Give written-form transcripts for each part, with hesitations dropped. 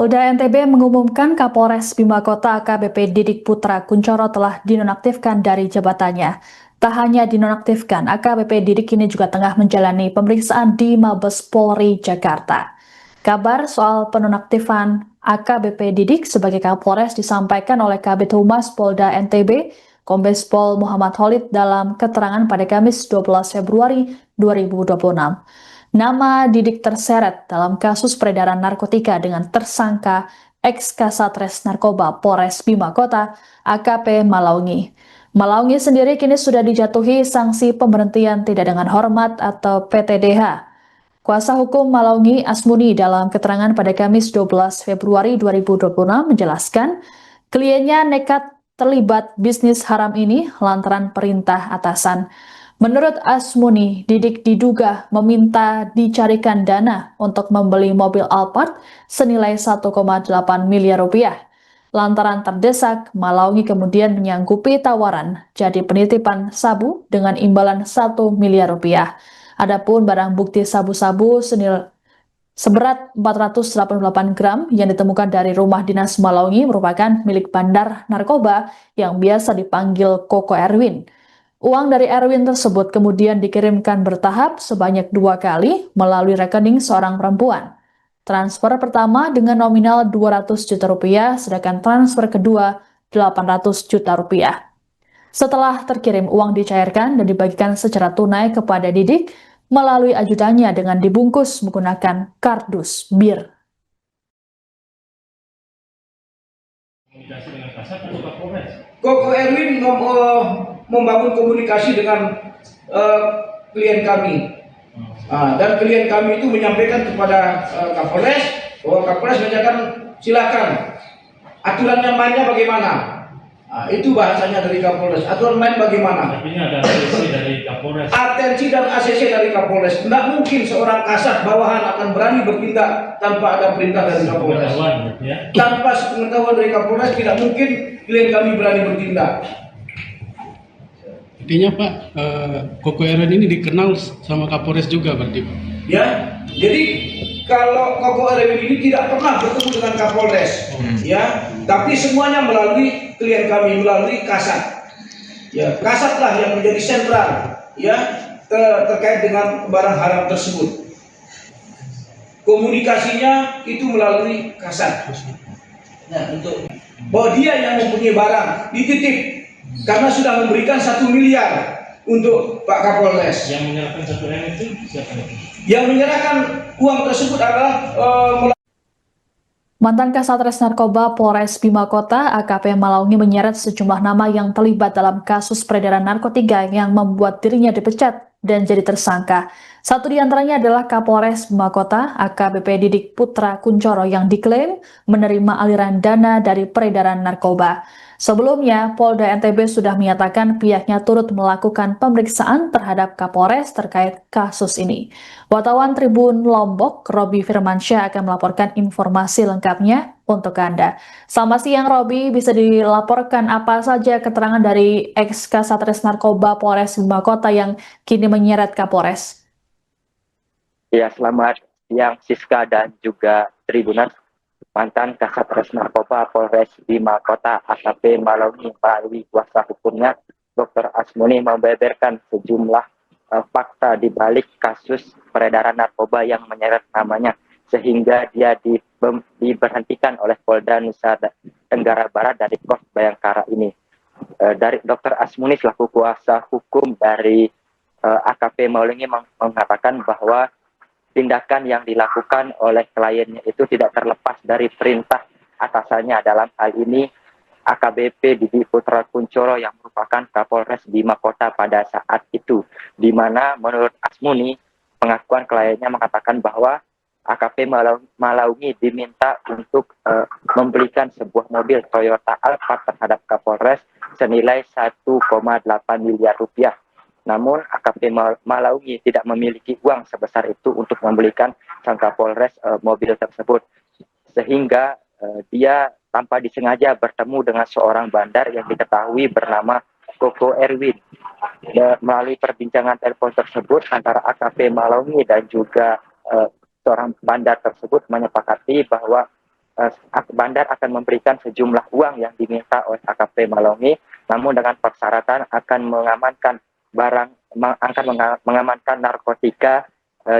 Polda NTB mengumumkan Kapolres Bima Kota AKBP Didik Putra Kuncoro telah dinonaktifkan dari jabatannya. Tak hanya dinonaktifkan, AKBP Didik kini juga tengah menjalani pemeriksaan di Mabes Polri Jakarta. Kabar soal penonaktifan AKBP Didik sebagai Kapolres disampaikan oleh Kabid Humas Polda NTB, Kombes Pol Muhammad Khalid dalam keterangan pada Kamis 12 Februari 2026. Nama Didik terseret dalam kasus peredaran narkotika dengan tersangka ex-Kasatres Narkoba Polres Bima Kota, AKP Malaungi. Malaungi sendiri kini sudah dijatuhi sanksi pemberhentian tidak dengan hormat atau PTDH. Kuasa hukum Malaungi Asmuni dalam keterangan pada Kamis 12 Februari 2026 menjelaskan, kliennya nekat terlibat bisnis haram ini lantaran perintah atasan. Menurut Asmuni, Didik diduga meminta dicarikan dana untuk membeli mobil Alphard senilai 1,8 miliar rupiah. Lantaran terdesak, Malaungi kemudian menyanggupi tawaran jadi penitipan sabu dengan imbalan 1 miliar rupiah. Adapun barang bukti sabu-sabu seberat 488 gram yang ditemukan dari rumah dinas Malaungi merupakan milik bandar narkoba yang biasa dipanggil Koko Erwin. Uang dari Erwin tersebut kemudian dikirimkan bertahap sebanyak 2 kali melalui rekening seorang perempuan. Transfer pertama dengan nominal 200 juta rupiah, sedangkan transfer kedua 800 juta rupiah. Setelah terkirim, uang dicairkan dan dibagikan secara tunai kepada Didik melalui ajudannya dengan dibungkus menggunakan kardus bir. Koko Erwin membangun komunikasi dengan klien kami, dan klien kami itu menyampaikan kepada Kapolres bahwa Kapolres menyatakan silakan aturan mainnya bagaimana. Itu bahasanya dari Kapolres. Aturan main bagaimana? Artinya ada atensi dari Kapolres. Atensi dan ACC dari Kapolres. Tidak mungkin seorang kasat bawahan akan berani bertindak tanpa ada perintah dari Kapolres. Ya? Tanpa sepengetahuan dari Kapolres tidak mungkin klien kami berani bertindak. Artinya Pak, Koko Erwin ini dikenal sama Kapolres juga berarti Pak? Ya, jadi kalau Koko Erwin ini tidak pernah bertemu dengan Kapolres, ya, tapi semuanya melalui klien kami, melalui kasat. Ya, kasatlah yang menjadi sentral, ya, terkait dengan barang haram tersebut. Komunikasinya itu melalui kasat. Nah, untuk bahwa dia yang mempunyai barang dititip karena sudah memberikan 1 miliar untuk Pak Kapolres. Yang menyerahkan 1 miliar itu siapa? Yang menyerahkan uang tersebut adalah Mantan Kasatres Narkoba Polres Bima Kota, AKP Malaungi menyeret sejumlah nama yang terlibat dalam kasus peredaran narkotika yang membuat dirinya dipecat dan jadi tersangka. Satu di antaranya adalah Kapolres Bima Kota, AKBP Didik Putra Kuncoro yang diklaim menerima aliran dana dari peredaran narkoba. Sebelumnya, Polda NTB sudah menyatakan pihaknya turut melakukan pemeriksaan terhadap Kapolres terkait kasus ini. Wartawan Tribun Lombok, Robi Firmansyah akan melaporkan informasi lengkapnya untuk Anda. Selamat siang Robi, bisa dilaporkan apa saja keterangan dari ex-Kasatres Narkoba Polres Bima Kota yang kini menyeret Kapolres? Ya, selamat siang Siska dan juga Tribunas. Mantan Kasatres Narkoba Polres Bima Kota AKP Malaungi melalui kuasa hukumnya Dr. Asmuni membeberkan sejumlah fakta di balik kasus peredaran narkoba yang menyeret namanya sehingga dia diberhentikan oleh Polda Nusa Tenggara Barat dari Kos Bayangkara ini. Dari Dr. Asmuni selaku kuasa hukum dari AKP Malaungi mengatakan bahwa tindakan yang dilakukan oleh kliennya itu tidak terlepas dari perintah atasannya, dalam hal ini AKBP Didik Putra Kuncoro yang merupakan Kapolres Bima Kota pada saat itu, di mana menurut Asmuni pengakuan kliennya mengatakan bahwa AKP Malaungi diminta untuk membelikan sebuah mobil Toyota Alphard terhadap Kapolres senilai 1,8 miliar rupiah. Namun AKP Malaungi tidak memiliki uang sebesar itu untuk membelikan sang Kapolres mobil tersebut, sehingga dia tanpa disengaja bertemu dengan seorang bandar yang diketahui bernama Koko Erwin. Melalui perbincangan telepon tersebut antara AKP Malaungi dan juga seorang bandar tersebut menyepakati bahwa Bandar akan memberikan sejumlah uang yang diminta oleh AKP Malongi, namun dengan persyaratan akan mengamankan mengamankan narkotika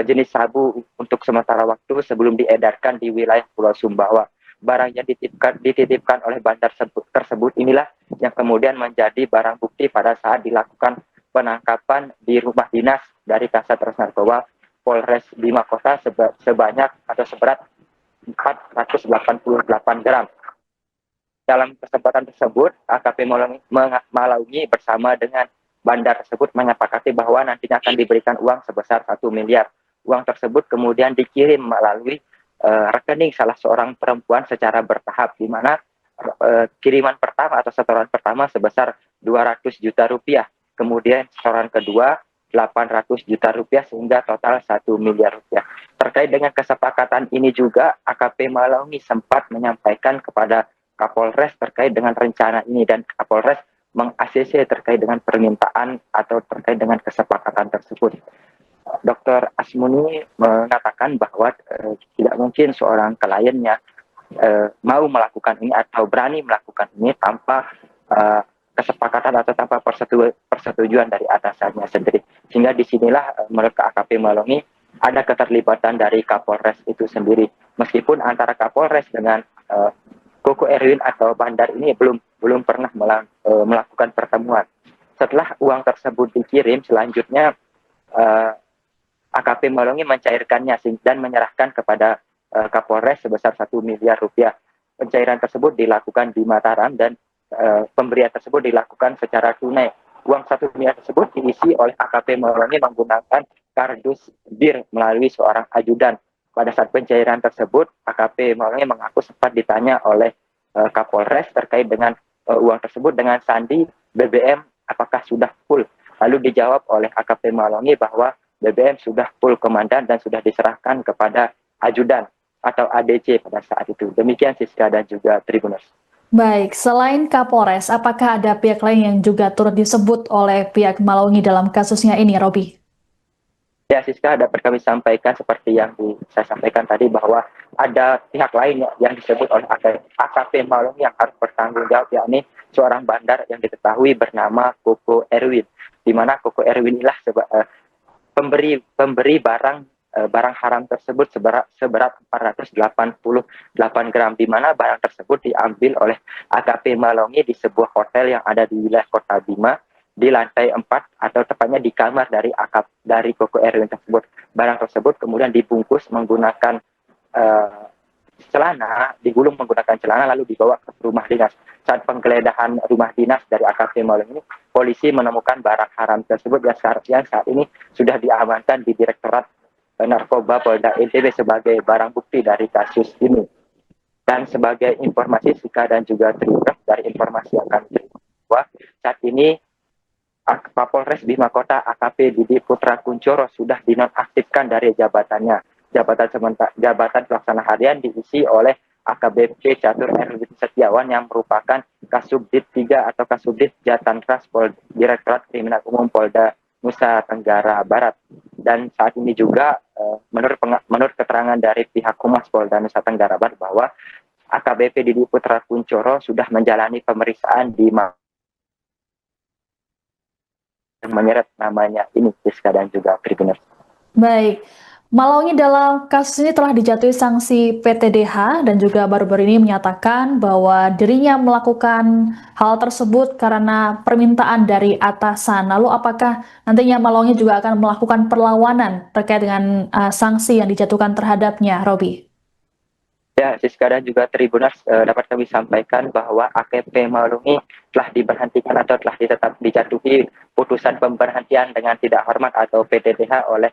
jenis sabu untuk sementara waktu sebelum diedarkan di wilayah Pulau Sumbawa. Barang yang dititipkan oleh bandar tersebut inilah yang kemudian menjadi barang bukti pada saat dilakukan penangkapan di rumah dinas dari Kasat Res Narkoba Polres Bima Kota sebanyak atau seberat 488 gram. Dalam kesempatan tersebut, AKP Malaungi bersama dengan bandar tersebut menyepakati bahwa nantinya akan diberikan uang sebesar 1 miliar. Uang tersebut kemudian dikirim melalui rekening salah seorang perempuan secara bertahap, di mana kiriman pertama atau setoran pertama sebesar 200 juta rupiah. Kemudian setoran kedua 800 juta rupiah sehingga total 1 miliar rupiah. Terkait dengan kesepakatan ini juga AKP Malaungi sempat menyampaikan kepada Kapolres terkait dengan rencana ini, dan Kapolres meng-ACC terkait dengan permintaan atau terkait dengan kesepakatan tersebut. Dr. Asmuni mengatakan bahwa tidak mungkin seorang kliennya mau melakukan ini atau berani melakukan ini tanpa kesepakatan atau tanpa persetujuan dari atasannya sendiri. Sehingga disinilah menurut AKP Malongi ada keterlibatan dari Kapolres itu sendiri. Meskipun antara Kapolres dengan Koko Erwin atau bandar ini belum pernah melakukan pertemuan. Setelah uang tersebut dikirim, selanjutnya AKP Malongi mencairkannya dan menyerahkan kepada Kapolres sebesar 1 miliar rupiah. Pencairan tersebut dilakukan di Mataram dan pemberian tersebut dilakukan secara tunai. Uang 1 miliar tersebut diisi oleh AKP Malongi menggunakan kardus bir melalui seorang ajudan. Pada saat pencairan tersebut, AKP Malongi mengaku sempat ditanya oleh Kapolres terkait dengan uang tersebut dengan sandi BBM apakah sudah full. Lalu dijawab oleh AKP Malongi bahwa BBM sudah full komandan dan sudah diserahkan kepada ajudan atau ADC pada saat itu. Demikian Siska dan juga Tribuners. Baik, selain Kapolres, apakah ada pihak lain yang juga turut disebut oleh pihak Malongi dalam kasusnya ini, Robi? Ya, Siska, dapat kami sampaikan seperti yang saya sampaikan tadi bahwa ada pihak lain yang disebut oleh AKP Malongi yang harus bertanggung jawab, yakni seorang bandar yang diketahui bernama Koko Erwin, di mana Koko Erwin inilah pemberi barang haram tersebut seberat 488 gram, di mana barang tersebut diambil oleh AKP Malongi di sebuah hotel yang ada di wilayah Kota Bima, di lantai 4 atau tepatnya di kamar dari Koko Erwin tersebut. Barang tersebut kemudian dibungkus menggunakan celana, digulung menggunakan celana lalu dibawa ke rumah dinas. Saat penggeledahan rumah dinas dari AKP Malongi ini, polisi menemukan barang haram tersebut yang saat ini sudah diamankan di Direktorat Narkoba Polda NTB sebagai barang bukti dari kasus ini. Dan sebagai informasi Sika dan juga Tribuners, dari informasi yang kami terima bahwa saat ini Kapolres Bima Kota AKP Didi Putra Kuncoro sudah dinonaktifkan dari jabatannya. Jabatan pelaksana harian diisi oleh AKBP Catur Erwin Setiawan yang merupakan Kasubdit 3 atau Kasubdit Jatantras Direktorat Kriminal Umum Polda Nusa Tenggara Barat. Dan saat ini juga menurut keterangan dari pihak Humas Polda Nusa Tenggara Barat bahwa AKBP Didi Putra Kuncoro sudah menjalani pemeriksaan di menyeret namanya ini Siska dan juga Tribuners. Baik, Malongi dalam kasus ini telah dijatuhi sanksi PTDH dan juga baru-baru ini menyatakan bahwa dirinya melakukan hal tersebut karena permintaan dari atasan. Lalu apakah nantinya Malongi juga akan melakukan perlawanan terkait dengan sanksi yang dijatuhkan terhadapnya, Robi? Ya, Siska dan juga Tribuners, dapat kami sampaikan bahwa AKP Malongi telah diberhentikan atau telah dijatuhi putusan pemberhentian dengan tidak hormat atau PTDH oleh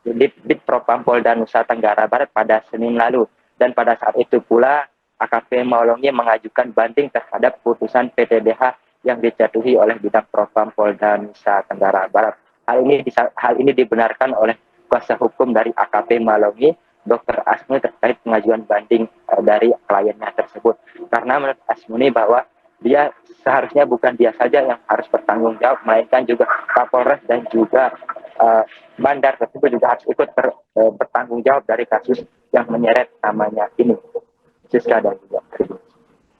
Dit Propam Polda Nusa Tenggara Barat pada Senin lalu. Dan pada saat itu pula AKP Malongi mengajukan banding terhadap putusan PTDH yang dijatuhi oleh Bidang Propam Polda Nusa Tenggara Barat. Hal ini dibenarkan oleh kuasa hukum dari AKP Malongi, Dr. Asmuni, terkait pengajuan banding dari kliennya tersebut. Karena menurut Asmuni bahwa dia seharusnya bukan dia saja yang harus bertanggung jawab, melainkan juga Kapolres dan juga bandar tersebut juga harus ikut bertanggung jawab dari kasus yang menyeret namanya ini. Siska dan juga Tribun.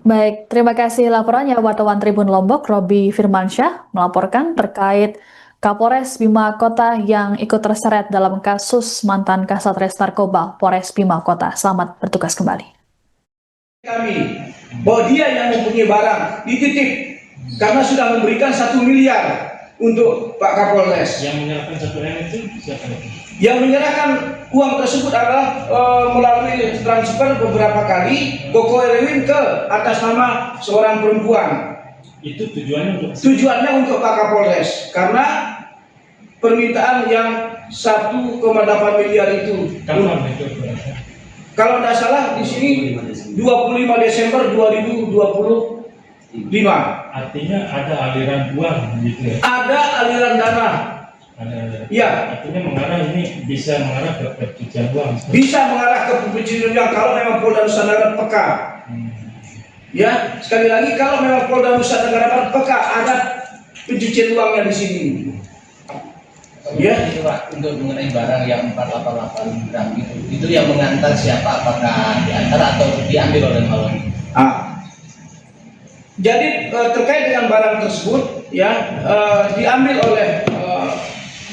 Baik, terima kasih laporannya wartawan Tribun Lombok, Robi Firmansyah, melaporkan terkait Kapolres Bima Kota yang ikut terseret dalam kasus mantan Kasat Res Narkoba Polres Bima Kota. Selamat bertugas kembali. Kami bahwa dia yang mempunyai barang dititip karena sudah memberikan 1 miliar untuk Pak Kapolres. Yang menyerahkan 1 M itu siapa itu? Yang menyerahkan uang tersebut adalah melalui transfer beberapa kali Koko Erwin ke atas nama seorang perempuan. Itu tujuannya untuk Tujuannya untuk Pak Kapolres karena permintaan yang 1,8 miliar itu. kapan itu? Kalau tidak salah di sini 25 Desember 2025. Artinya ada aliran uang gitu ya? Ada aliran dana. Ya, Artinya mengarah ini bisa mengarah ke pencucian uang. bisa mengarah ke pencucian uang kalau memang Polda Nusa Tenggara peka. Ya, sekali lagi kalau memang Polda Nusa Tenggara peka ada pencucian uangnya di sini. Ya, Itu Pak, untuk mengenai barang yang 488 gram itu yang mengantar siapa? Apakah diantar atau diambil oleh Maloni? Jadi terkait dengan barang tersebut ya diambil oleh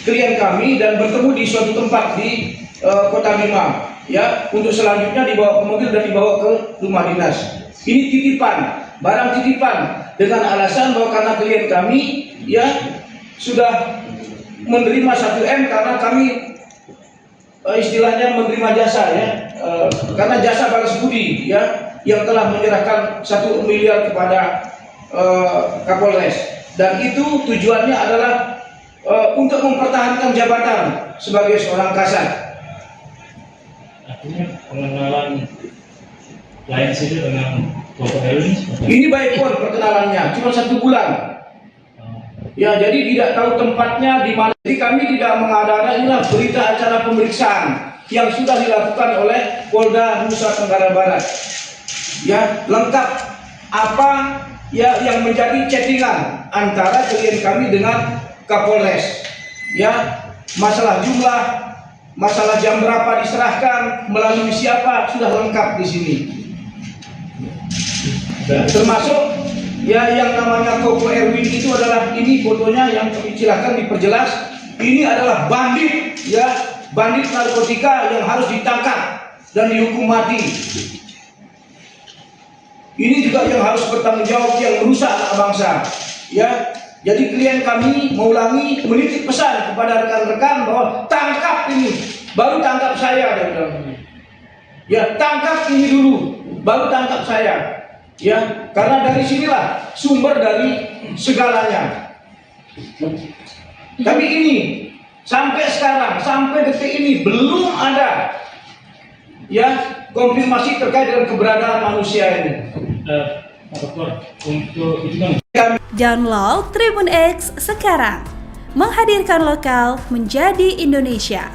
klien kami dan bertemu di suatu tempat di Kota Bima ya, untuk selanjutnya dibawa ke mobil dan dibawa ke rumah dinas. Ini titipan, barang titipan dengan alasan bahwa karena klien kami ya sudah menerima 1 M karena kami istilahnya menerima jasa ya, karena jasa balas budi ya yang telah menyerahkan 1 miliar kepada Kapolres, dan itu tujuannya adalah untuk mempertahankan jabatan sebagai seorang kasat. Artinya pengenalan lain sih dengan Koko Erwin seperti Ini baik pun perkenalannya cuma 1 bulan. Ya, jadi tidak tahu tempatnya di mana. Jadi kami tidak mengada-ada, inilah berita acara pemeriksaan yang sudah dilakukan oleh Polda Nusa Tenggara Barat. Ya, lengkap apa ya yang menjadi chattingan antara klien kami dengan Kapolres. Ya, masalah jumlah, masalah jam berapa diserahkan, melalui siapa sudah lengkap di sini. Termasuk ya yang namanya Koko Erwin itu adalah, ini fotonya yang silahkan diperjelas. Ini adalah bandit ya, bandit narkotika yang harus ditangkap dan dihukum mati. Ini juga yang harus bertanggung jawab yang merusak anak bangsa ya. Jadi klien kami mengulangi menitip pesan kepada rekan-rekan bahwa tangkap ini, baru tangkap saya, dia bilang. Ya, tangkap ini dulu, baru tangkap saya. Ya, karena dari sinilah sumber dari segalanya. Tapi ini sampai sekarang, sampai detik ini belum ada ya konfirmasi terkait dengan keberadaan manusia ini. Pak Dokter, untuk itu kan Download Tribun X sekarang, menghadirkan lokal menjadi Indonesia.